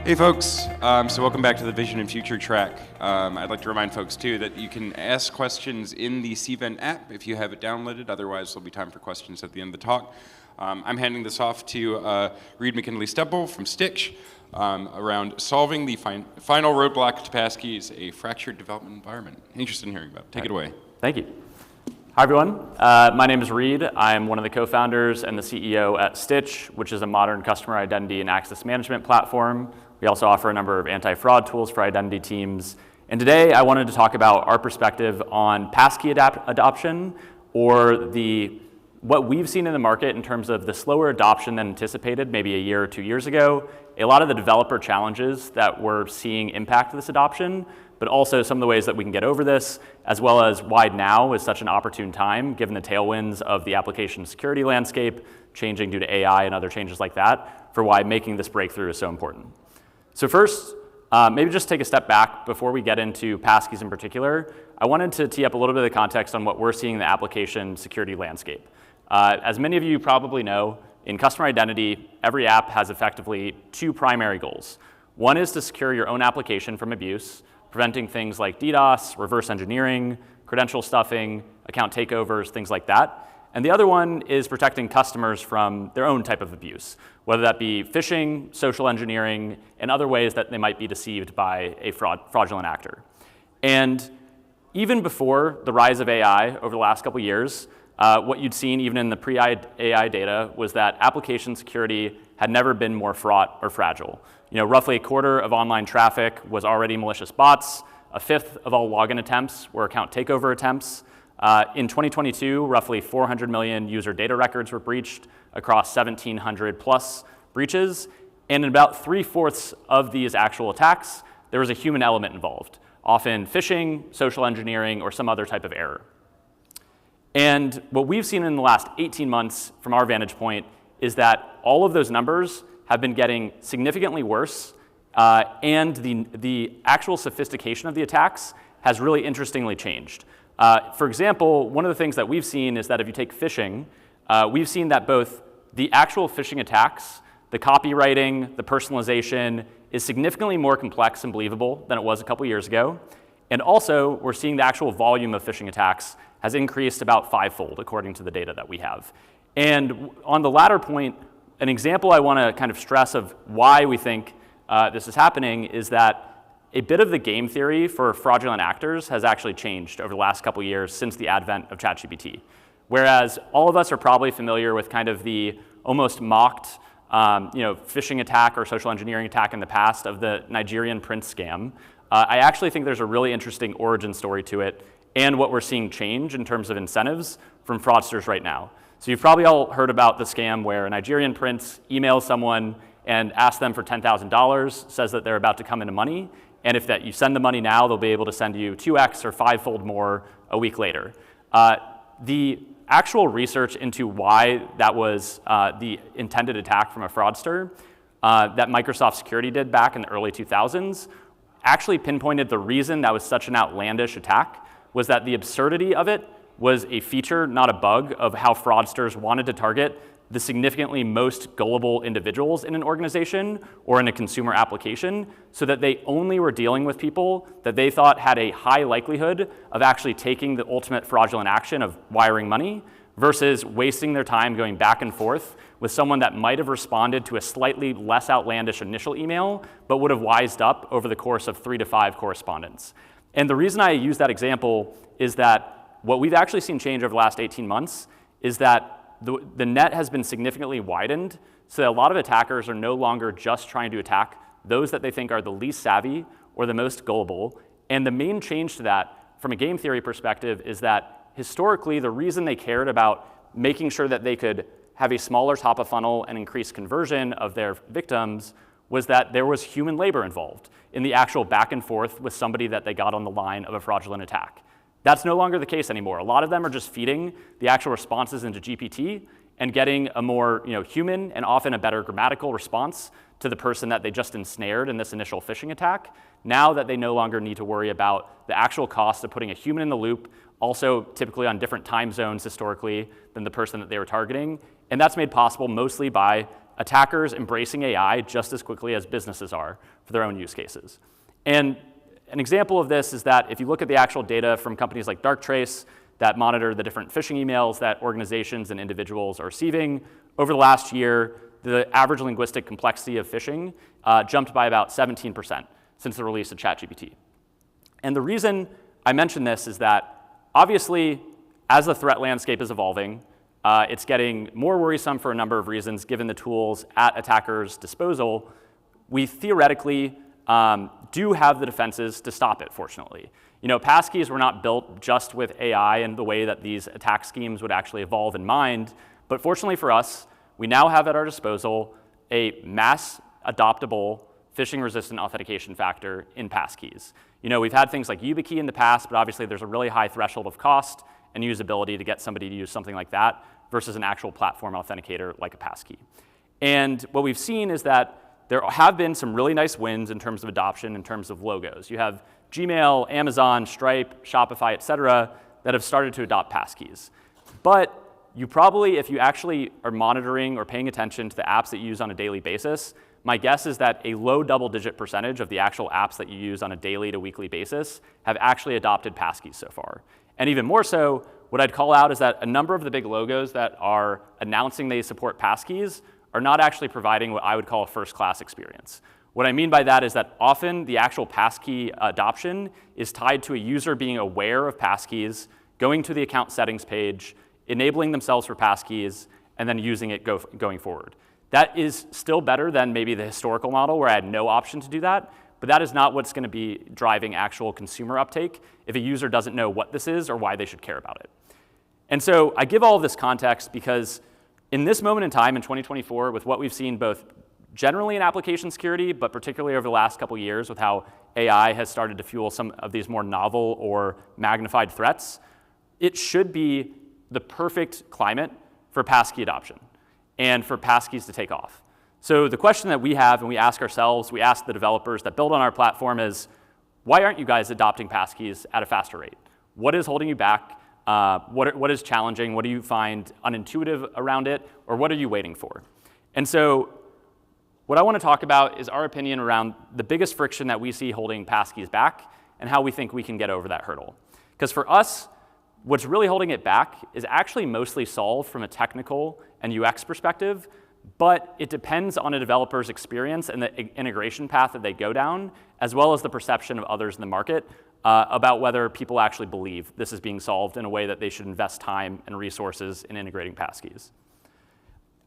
Hey folks, so welcome back to the Vision and Future track. I'd like to remind folks too that you can ask questions in the CVent app if you have it downloaded, otherwise there'll be time for questions at the end of the talk. I'm handing this off to Reed McGinley-Stempel from Stytch around solving the final roadblock to Passkeys, a fractured development environment. Interested in hearing about it. Take it away. Thank you. Hi everyone, my name is Reed. I'm one of the co-founders and the CEO at Stytch, which is a modern customer identity and access management platform. We also offer a number of anti-fraud tools for identity teams. And today I wanted to talk about our perspective on passkey adoption, or what we've seen in the market in terms of the slower adoption than anticipated maybe a year or 2 years ago, a lot of the developer challenges that we're seeing impact this adoption, but also some of the ways that we can get over this, as well as why now is such an opportune time, given the tailwinds of the application security landscape changing due to AI and other changes like that, for why making this breakthrough is so important. So first, maybe just take a step back before we get into passkeys in particular. I wanted to tee up a little bit of the context on what we're seeing in the application security landscape. As many of you probably know, in customer identity, every app has effectively two primary goals. One is to secure your own application from abuse, preventing things like DDoS, reverse engineering, credential stuffing, account takeovers, things like that. And the other one is protecting customers from their own type of abuse, whether that be phishing, social engineering, and other ways that they might be deceived by a fraudulent actor. And even before the rise of AI over the last couple of years, what you'd seen even in the pre-AI data was that application security had never been more fraught or fragile. Roughly a quarter of online traffic was already malicious bots. A fifth of all login attempts were account takeover attempts. In 2022, roughly 400 million user data records were breached across 1,700 plus breaches. And in about 3/4 of these actual attacks, there was a human element involved, often phishing, social engineering, or some other type of error. And what we've seen in the last 18 months from our vantage point is that all of those numbers have been getting significantly worse, and the actual sophistication of the attacks has really interestingly changed. For example, one of the things that we've seen is that if you take phishing, we've seen that both the actual phishing attacks, the copywriting, the personalization is significantly more complex and believable than it was a couple years ago. And also, we're seeing the actual volume of phishing attacks has increased about 5-fold according to the data that we have. And on the latter point, an example I want to kind of stress of why we think this is happening is that a bit of the game theory for fraudulent actors has actually changed over the last couple years since the advent of ChatGPT. Whereas all of us are probably familiar with kind of the almost mocked phishing attack or social engineering attack in the past of the Nigerian prince scam, I actually think there's a really interesting origin story to it and what we're seeing change in terms of incentives from fraudsters right now. So you've probably all heard about the scam where a Nigerian prince emails someone and asks them for $10,000, says that they're about to come into money, and if you send the money now, they'll be able to send you 2x or 5-fold more a week later. The actual research into why that was the intended attack from a fraudster that Microsoft Security did back in the early 2000s actually pinpointed the reason that was such an outlandish attack was that the absurdity of it was a feature, not a bug, of how fraudsters wanted to target the significantly most gullible individuals in an organization or in a consumer application, so that they only were dealing with people that they thought had a high likelihood of actually taking the ultimate fraudulent action of wiring money, versus wasting their time going back and forth with someone that might have responded to a slightly less outlandish initial email, but would have wised up over the course of 3 to 5 correspondence. And the reason I use that example is that what we've actually seen change over the last 18 months is that the net has been significantly widened, so that a lot of attackers are no longer just trying to attack those that they think are the least savvy or the most gullible. And the main change to that, from a game theory perspective, is that historically the reason they cared about making sure that they could have a smaller top of funnel and increase conversion of their victims was that there was human labor involved in the actual back and forth with somebody that they got on the line of a fraudulent attack. That's no longer the case anymore. A lot of them are just feeding the actual responses into GPT and getting a more human and often a better grammatical response to the person that they just ensnared in this initial phishing attack, now that they no longer need to worry about the actual cost of putting a human in the loop, also typically on different time zones historically than the person that they were targeting. And that's made possible mostly by attackers embracing AI just as quickly as businesses are for their own use cases. And an example of this is that if you look at the actual data from companies like Darktrace that monitor the different phishing emails that organizations and individuals are receiving, over the last year, the average linguistic complexity of phishing jumped by about 17% since the release of ChatGPT. And the reason I mention this is that obviously, as the threat landscape is evolving, it's getting more worrisome for a number of reasons given the tools at attackers' disposal. We theoretically do have the defenses to stop it, fortunately. Passkeys were not built just with AI and the way that these attack schemes would actually evolve in mind, but fortunately for us, we now have at our disposal a mass adoptable phishing-resistant authentication factor in Passkeys. We've had things like YubiKey in the past, but obviously there's a really high threshold of cost and usability to get somebody to use something like that versus an actual platform authenticator like a passkey. And what we've seen is that there have been some really nice wins in terms of adoption, in terms of logos. You have Gmail, Amazon, Stripe, Shopify, et cetera, that have started to adopt passkeys. But you probably, if you actually are monitoring or paying attention to the apps that you use on a daily basis, my guess is that a low double-digit percentage of the actual apps that you use on a daily to weekly basis have actually adopted passkeys so far. And even more so, what I'd call out is that a number of the big logos that are announcing they support passkeys are not actually providing what I would call a first-class experience. What I mean by that is that often the actual passkey adoption is tied to a user being aware of passkeys, going to the account settings page, enabling themselves for passkeys, and then using it going forward. That is still better than maybe the historical model where I had no option to do that, but that is not what's going to be driving actual consumer uptake if a user doesn't know what this is or why they should care about it. And so I give all of this context because in this moment in time in 2024, with what we've seen both generally in application security, but particularly over the last couple of years with how AI has started to fuel some of these more novel or magnified threats, it should be the perfect climate for passkey adoption and for passkeys to take off. So the question that we have and we ask ourselves, we ask the developers that build on our platform is, why aren't you guys adopting passkeys at a faster rate? What is holding you back? What is challenging? What do you find unintuitive around it? Or what are you waiting for? And so what I want to talk about is our opinion around the biggest friction that we see holding passkeys back and how we think we can get over that hurdle. Because for us, what's really holding it back is actually mostly solved from a technical and UX perspective, but it depends on a developer's experience and the integration path that they go down, as well as the perception of others in the market about whether people actually believe this is being solved in a way that they should invest time and resources in integrating passkeys.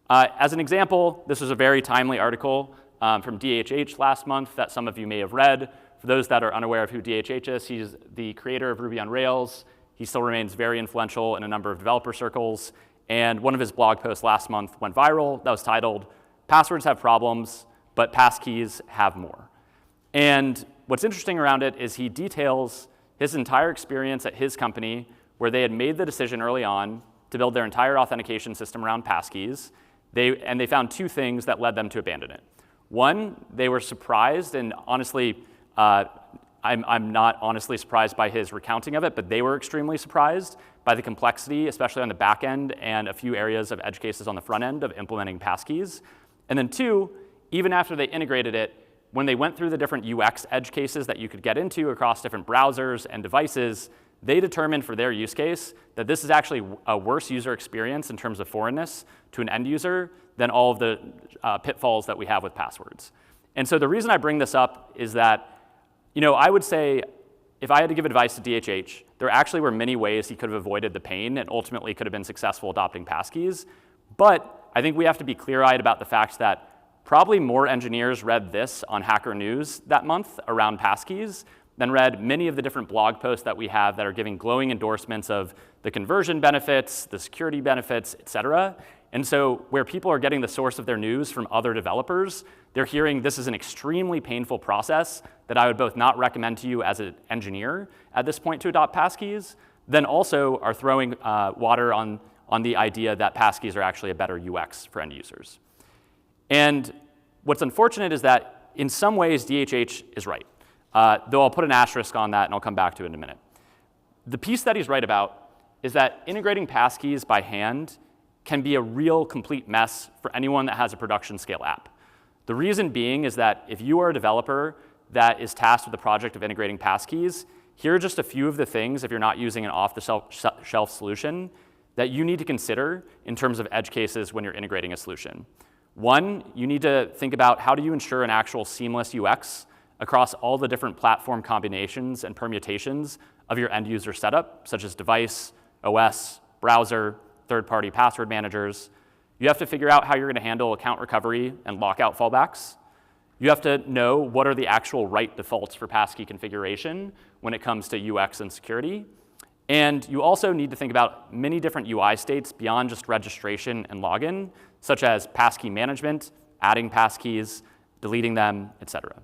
As an example, this was a very timely article from DHH last month that some of you may have read. For those that are unaware of who DHH is, he's the creator of Ruby on Rails. He still remains very influential in a number of developer circles. And one of his blog posts last month went viral that was titled, "Passwords Have Problems, but Passkeys Have More." And what's interesting around it is he details his entire experience at his company where they had made the decision early on to build their entire authentication system around passkeys. They found two things that led them to abandon it. One, they were surprised, and honestly, I'm not honestly surprised by his recounting of it, but they were extremely surprised by the complexity, especially on the back end and a few areas of edge cases on the front end of implementing passkeys. And then two, even after they integrated it, when they went through the different UX edge cases that you could get into across different browsers and devices, they determined for their use case that this is actually a worse user experience in terms of foreignness to an end user than all of the pitfalls that we have with passwords. And so the reason I bring this up is that I would say if I had to give advice to DHH, there actually were many ways he could have avoided the pain and ultimately could have been successful adopting passkeys. But I think we have to be clear-eyed about the fact that probably more engineers read this on Hacker News that month around passkeys than read many of the different blog posts that we have that are giving glowing endorsements of the conversion benefits, the security benefits, et cetera. And so where people are getting the source of their news from other developers, they're hearing this is an extremely painful process that I would both not recommend to you as an engineer at this point to adopt passkeys, then also are throwing water on the idea that passkeys are actually a better UX for end users. And what's unfortunate is that in some ways DHH is right, though I'll put an asterisk on that and I'll come back to it in a minute. The piece that he's right about is that integrating passkeys by hand can be a real complete mess for anyone that has a production scale app. The reason being is that if you are a developer that is tasked with the project of integrating Passkeys, here are just a few of the things, if you're not using an off-the-shelf solution, that you need to consider in terms of edge cases when you're integrating a solution. One, you need to think about how do you ensure an actual seamless UX across all the different platform combinations and permutations of your end user setup, such as device, OS, browser, third-party password managers. You have to figure out how you're going to handle account recovery and lockout fallbacks. You have to know what are the actual right defaults for passkey configuration when it comes to UX and security. And you also need to think about many different UI states beyond just registration and login, such as passkey management, adding passkeys, deleting them, etc.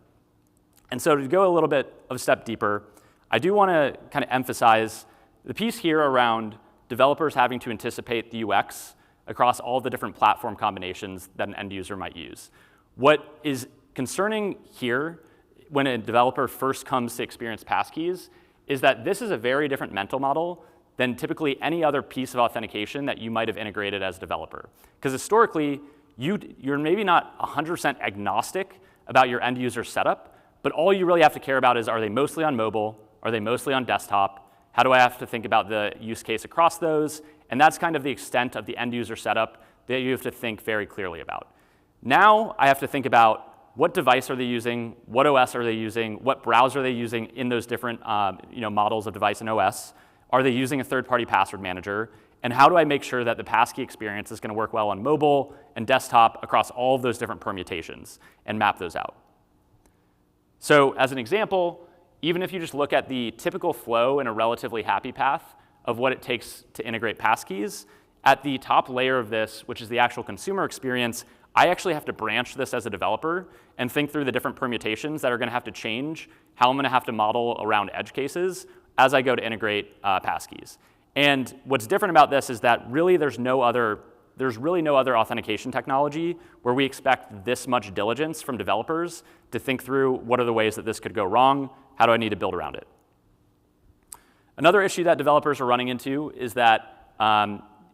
And so to go a little bit of a step deeper, I do want to kind of emphasize the piece here around developers having to anticipate the UX across all the different platform combinations that an end user might use. What is concerning here when a developer first comes to experience passkeys is that this is a very different mental model than typically any other piece of authentication that you might have integrated as a developer. Because historically, you're maybe not 100% agnostic about your end user setup, but all you really have to care about is, are they mostly on mobile? Are they mostly on desktop? How do I have to think about the use case across those? And that's kind of the extent of the end user setup that you have to think very clearly about. Now I have to think about what device are they using, what OS are they using, what browser are they using in those different models of device and OS. Are they using a third-party password manager? And how do I make sure that the passkey experience is going to work well on mobile and desktop across all of those different permutations and map those out? So as an example, even if you just look at the typical flow in a relatively happy path of what it takes to integrate passkeys, at the top layer of this, which is the actual consumer experience, I actually have to branch this as a developer and think through the different permutations that are going to have to change how I'm going to have to model around edge cases as I go to integrate passkeys. And what's different about this is that really there's really no other authentication technology where we expect this much diligence from developers to think through what are the ways that this could go wrong, how do I need to build around it. Another issue that developers are running into is that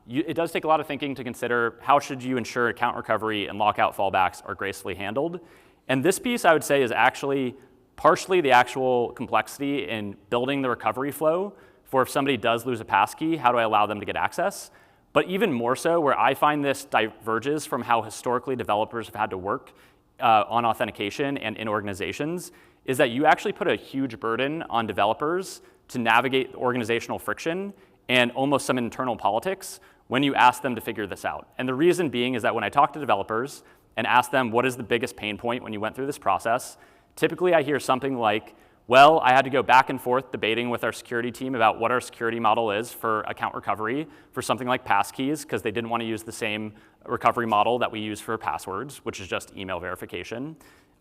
it does take a lot of thinking to consider how should you ensure account recovery and lockout fallbacks are gracefully handled. And this piece, I would say, is actually partially the actual complexity in building the recovery flow for if somebody does lose a passkey, how do I allow them to get access? But even more so, where I find this diverges from how historically developers have had to work on authentication and in organizations, is that you actually put a huge burden on developers to navigate organizational friction and almost some internal politics when you ask them to figure this out. And the reason being is that when I talk to developers and ask them what is the biggest pain point when you went through this process, typically I hear something like, well, I had to go back and forth debating with our security team about what our security model is for account recovery for something like passkeys, because they didn't want to use the same recovery model that we use for passwords, which is just email verification.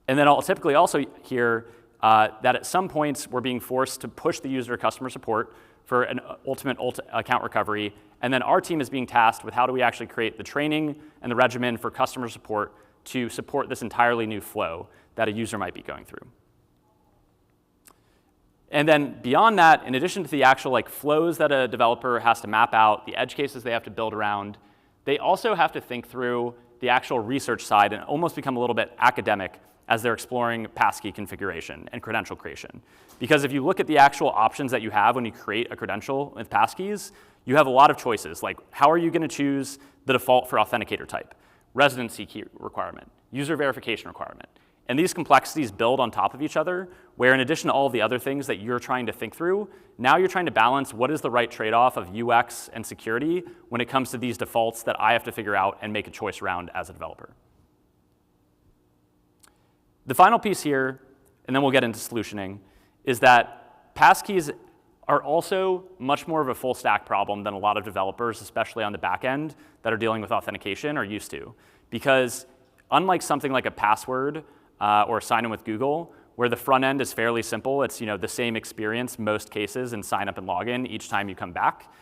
And then I'll typically also hear that at some points we're being forced to push the user to customer support for an ultimate account recovery, and then our team is being tasked with how do we actually create the training and the regimen for customer support to support this entirely new flow that a user might be going through. And then beyond that, in addition to the actual flows that a developer has to map out, the edge cases they have to build around, they also have to think through the actual research side and almost become a little bit academic as they're exploring passkey configuration and credential creation. Because if you look at the actual options that you have when you create a credential with passkeys, you have a lot of choices, like how are you going to choose the default for authenticator type, residency key requirement, user verification requirement. And these complexities build on top of each other, where in addition to all of the other things that you're trying to think through, now you're trying to balance what is the right trade-off of UX and security when it comes to these defaults that I have to figure out and make a choice around as a developer. The final piece here, and then we'll get into solutioning, is that passkeys are also much more of a full stack problem than a lot of developers, especially on the back end, that are dealing with authentication are used to. Because unlike something like a password or sign in with Google, where the front end is fairly simple, it's the same experience most cases in sign up and login each time you come back.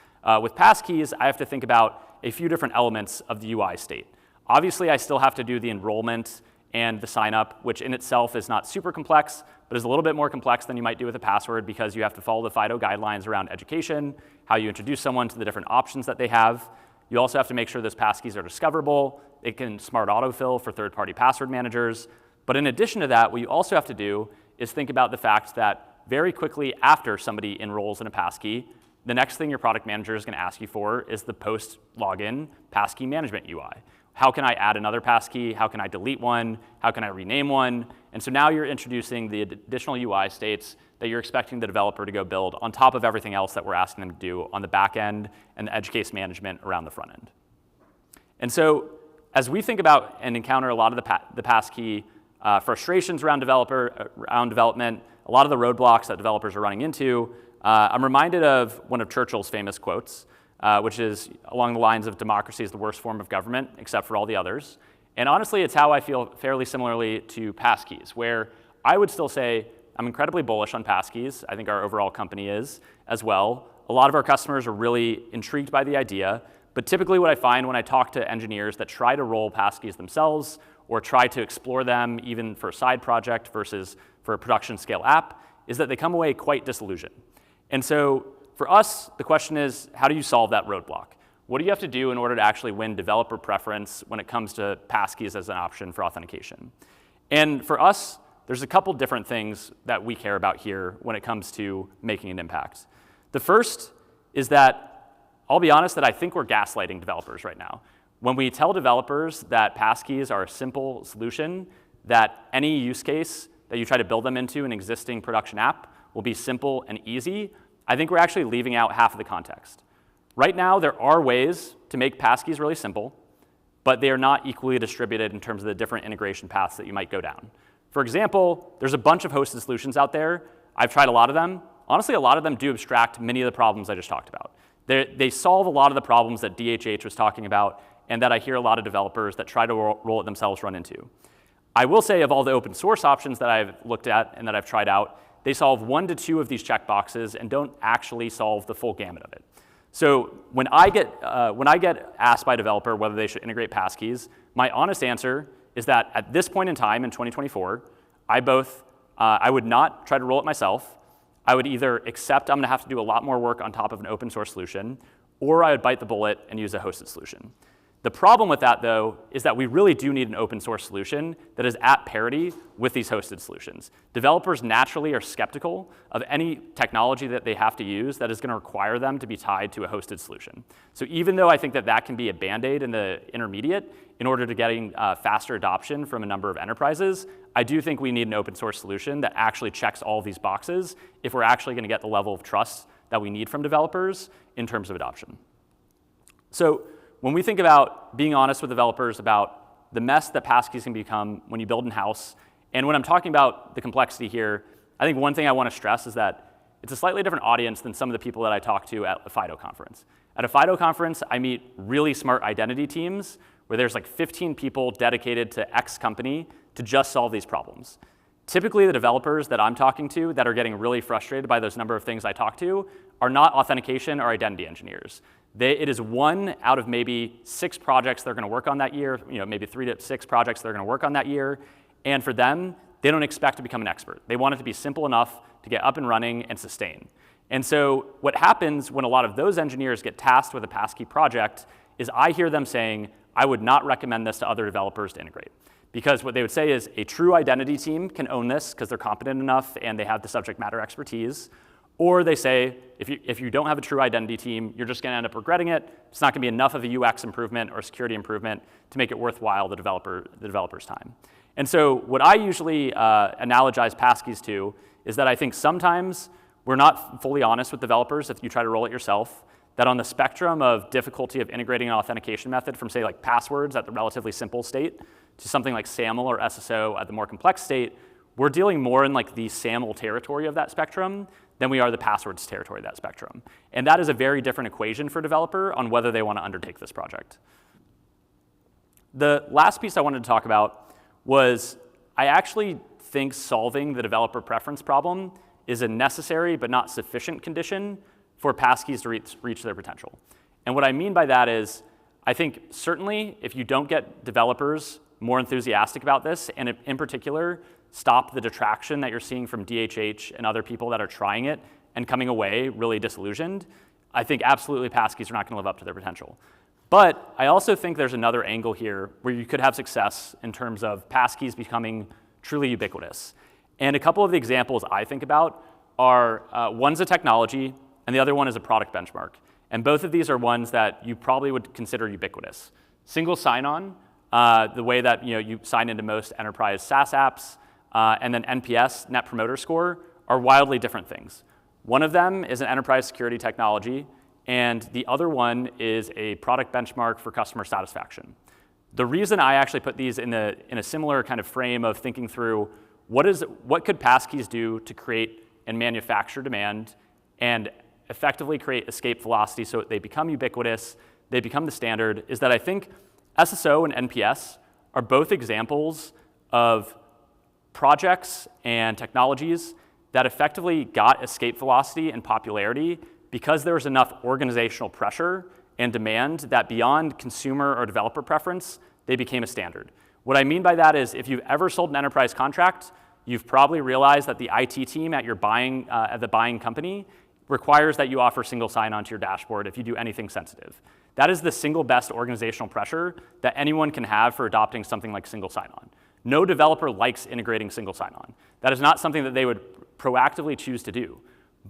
With passkeys, I have to think about a few different elements of the UI state. Obviously, I still have to do the enrollment and the sign up, which in itself is not super complex, but is a little bit more complex than you might do with a password because you have to follow the FIDO guidelines around education, how you introduce someone to the different options that they have. You also have to make sure those passkeys are discoverable. It can smart autofill for third-party password managers. But in addition to that, what you also have to do is think about the fact that very quickly after somebody enrolls in a passkey, the next thing your product manager is going to ask you for is the post-login passkey management UI. How can I add another passkey? How can I delete one? How can I rename one? And so now you're introducing the additional UI states that you're expecting the developer to go build on top of everything else that we're asking them to do on the back end and the edge case management around the front end. And so as we think about and encounter a lot of the passkey frustrations around development, a lot of the roadblocks that developers are running into, I'm reminded of one of Churchill's famous quotes, which is along the lines of democracy is the worst form of government, except for all the others. And honestly, it's how I feel fairly similarly to passkeys, where I would still say I'm incredibly bullish on passkeys. I think our overall company is as well. A lot of our customers are really intrigued by the idea, but typically what I find when I talk to engineers that try to roll passkeys themselves or try to explore them even for a side project versus for a production scale app is that they come away quite disillusioned. And so for us, the question is, how do you solve that roadblock? What do you have to do in order to actually win developer preference when it comes to passkeys as an option for authentication? And for us, there's a couple different things that we care about here when it comes to making an impact. The first is that, I'll be honest, that I think we're gaslighting developers right now. When we tell developers that passkeys are a simple solution, that any use case that you try to build them into an existing production app will be simple and easy, I think we're actually leaving out half of the context. Right now, there are ways to make passkeys really simple, but they are not equally distributed in terms of the different integration paths that you might go down. For example, there's a bunch of hosted solutions out there. I've tried a lot of them. Honestly, a lot of them do abstract many of the problems I just talked about. They solve a lot of the problems that DHH was talking about and that I hear a lot of developers that try to roll it themselves run into. I will say of all the open source options that I've looked at and that I've tried out, they solve 1 to 2 of these checkboxes and don't actually solve the full gamut of it. So when I get asked by a developer whether they should integrate passkeys, my honest answer is that at this point in time in 2024, I would not try to roll it myself. I would either accept I'm going to have to do a lot more work on top of an open source solution, or I would bite the bullet and use a hosted solution. The problem with that, though, is that we really do need an open source solution that is at parity with these hosted solutions. Developers naturally are skeptical of any technology that they have to use that is going to require them to be tied to a hosted solution. So even though I think that that can be a Band-Aid in the intermediate in order to getting faster adoption from a number of enterprises, I do think we need an open source solution that actually checks all of these boxes if we're actually going to get the level of trust that we need from developers in terms of adoption. So when we think about being honest with developers about the mess that passkeys can become when you build in-house, and when I'm talking about the complexity here, I think one thing I want to stress is that it's a slightly different audience than some of the people that I talk to at a FIDO conference. At a FIDO conference, I meet really smart identity teams where there's like 15 people dedicated to X company to just solve these problems. Typically, the developers that I'm talking to that are getting really frustrated by those number of things I talk to are not authentication or identity engineers. It is 1 out of maybe 6 projects they're going to work on that year, maybe 3 to 6 projects they're going to work on that year. And for them, they don't expect to become an expert. They want it to be simple enough to get up and running and sustain. And so what happens when a lot of those engineers get tasked with a passkey project is I hear them saying, I would not recommend this to other developers to integrate. Because what they would say is a true identity team can own this because they're competent enough and they have the subject matter expertise. Or they say, if you don't have a true identity team, you're just going to end up regretting it. It's not going to be enough of a UX improvement or security improvement to make it worthwhile the developer's time. And so what I usually analogize passkeys to is that I think sometimes we're not fully honest with developers if you try to roll it yourself, that on the spectrum of difficulty of integrating an authentication method from, say, like passwords at the relatively simple state to something like SAML or SSO at the more complex state, we're dealing more in like the SAML territory of that spectrum than we are the passwords territory of that spectrum. And that is a very different equation for a developer on whether they want to undertake this project. The last piece I wanted to talk about was I actually think solving the developer preference problem is a necessary but not sufficient condition for passkeys to reach their potential. And what I mean by that is I think certainly if you don't get developers more enthusiastic about this, and in particular, stop the detraction that you're seeing from DHH and other people that are trying it and coming away really disillusioned, I think absolutely passkeys are not going to live up to their potential. But I also think there's another angle here where you could have success in terms of passkeys becoming truly ubiquitous. And a couple of the examples I think about are one's a technology and the other one is a product benchmark. And both of these are ones that you probably would consider ubiquitous. Single sign-on, the way that you sign into most enterprise SaaS apps, and then NPS, Net Promoter Score, are wildly different things. One of them is an enterprise security technology, and the other one is a product benchmark for customer satisfaction. The reason I actually put these in a similar kind of frame of thinking through what could passkeys do to create and manufacture demand and effectively create escape velocity so they become ubiquitous, they become the standard, is that I think SSO and NPS are both examples of projects and technologies that effectively got escape velocity and popularity because there was enough organizational pressure and demand that beyond consumer or developer preference, they became a standard. What I mean by that is if you've ever sold an enterprise contract, you've probably realized that the IT team at the buying company requires that you offer single sign-on to your dashboard if you do anything sensitive. That is the single best organizational pressure that anyone can have for adopting something like single sign-on. No developer likes integrating single sign-on. That is not something that they would proactively choose to do.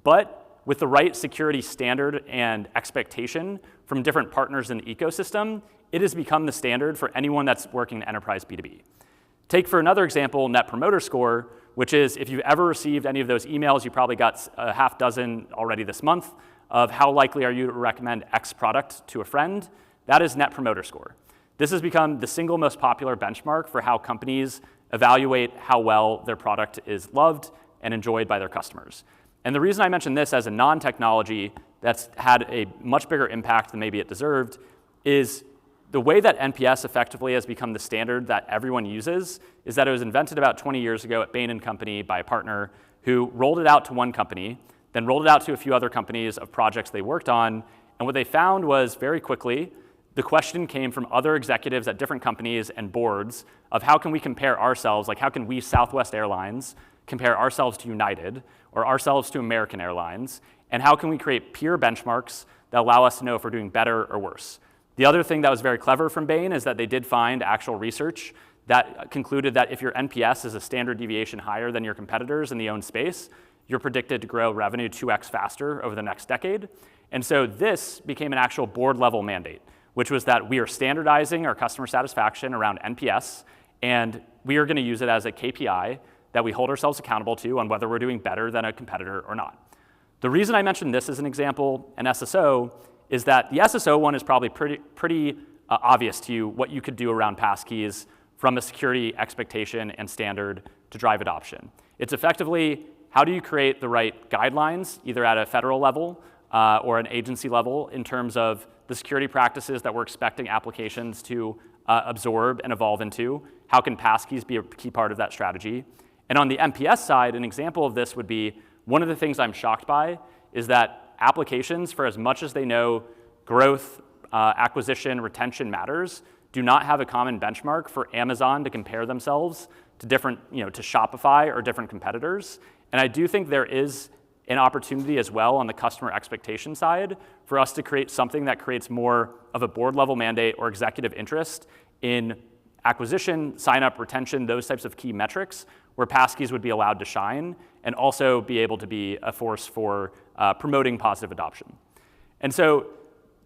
But with the right security standard and expectation from different partners in the ecosystem, it has become the standard for anyone that's working in enterprise B2B. Take for another example, Net Promoter Score, which is if you've ever received any of those emails, you probably got a half dozen already this month of how likely are you to recommend X product to a friend. That is Net Promoter Score. This has become the single most popular benchmark for how companies evaluate how well their product is loved and enjoyed by their customers. And the reason I mention this as a non-technology that's had a much bigger impact than maybe it deserved is the way that NPS effectively has become the standard that everyone uses is that it was invented about 20 years ago at Bain & Company by a partner who rolled it out to one company, then rolled it out to a few other companies of projects they worked on. And what they found was very quickly, the question came from other executives at different companies and boards of how can we compare ourselves, like how can we, Southwest Airlines, compare ourselves to United or ourselves to American Airlines, and how can we create peer benchmarks that allow us to know if we're doing better or worse. The other thing that was very clever from Bain is that they did find actual research that concluded that if your NPS is a standard deviation higher than your competitors in the own space, you're predicted to grow revenue 2x faster over the next decade. And so this became an actual board level mandate, which was that we are standardizing our customer satisfaction around NPS, and we are going to use it as a KPI that we hold ourselves accountable to on whether we're doing better than a competitor or not. The reason I mentioned this as an example, an SSO, is that the SSO one is probably pretty obvious to you what you could do around passkeys from a security expectation and standard to drive adoption. It's effectively how do you create the right guidelines, either at a federal level or an agency level in terms of the security practices that we're expecting applications to absorb and evolve into. How can passkeys be a key part of that strategy? And on the NPS side, an example of this would be one of the things I'm shocked by is that applications, for as much as they know growth, acquisition, retention matters, do not have a common benchmark for Amazon to compare themselves to different, to Shopify or different competitors. And I do think there is an opportunity as well on the customer expectation side for us to create something that creates more of a board level mandate or executive interest in acquisition, sign up, retention, those types of key metrics where passkeys would be allowed to shine and also be able to be a force for promoting positive adoption. And so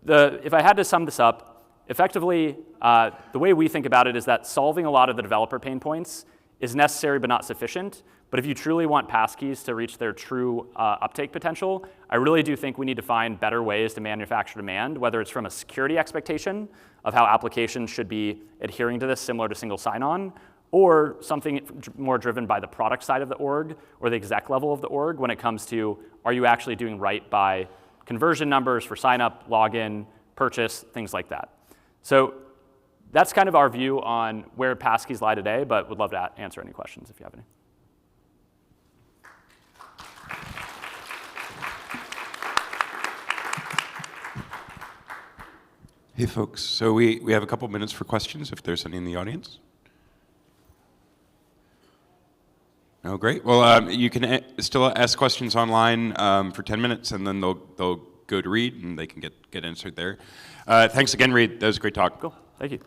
if I had to sum this up, effectively, the way we think about it is that solving a lot of the developer pain points is necessary but not sufficient. But if you truly want passkeys to reach their true uptake potential, I really do think we need to find better ways to manufacture demand, whether it's from a security expectation of how applications should be adhering to this similar to single sign-on, or something more driven by the product side of the org or the exec level of the org when it comes to are you actually doing right by conversion numbers for sign up, login, purchase, things like that. So that's kind of our view on where passkeys lie today, but would love to answer any questions if you have any. Hey folks, so we have a couple minutes for questions if there's any in the audience. Oh, great. Well, you can still ask questions online for 10 minutes, and then they'll go to Reed, and they can get answered there. Thanks again, Reed. That was a great talk. Cool. Thank you.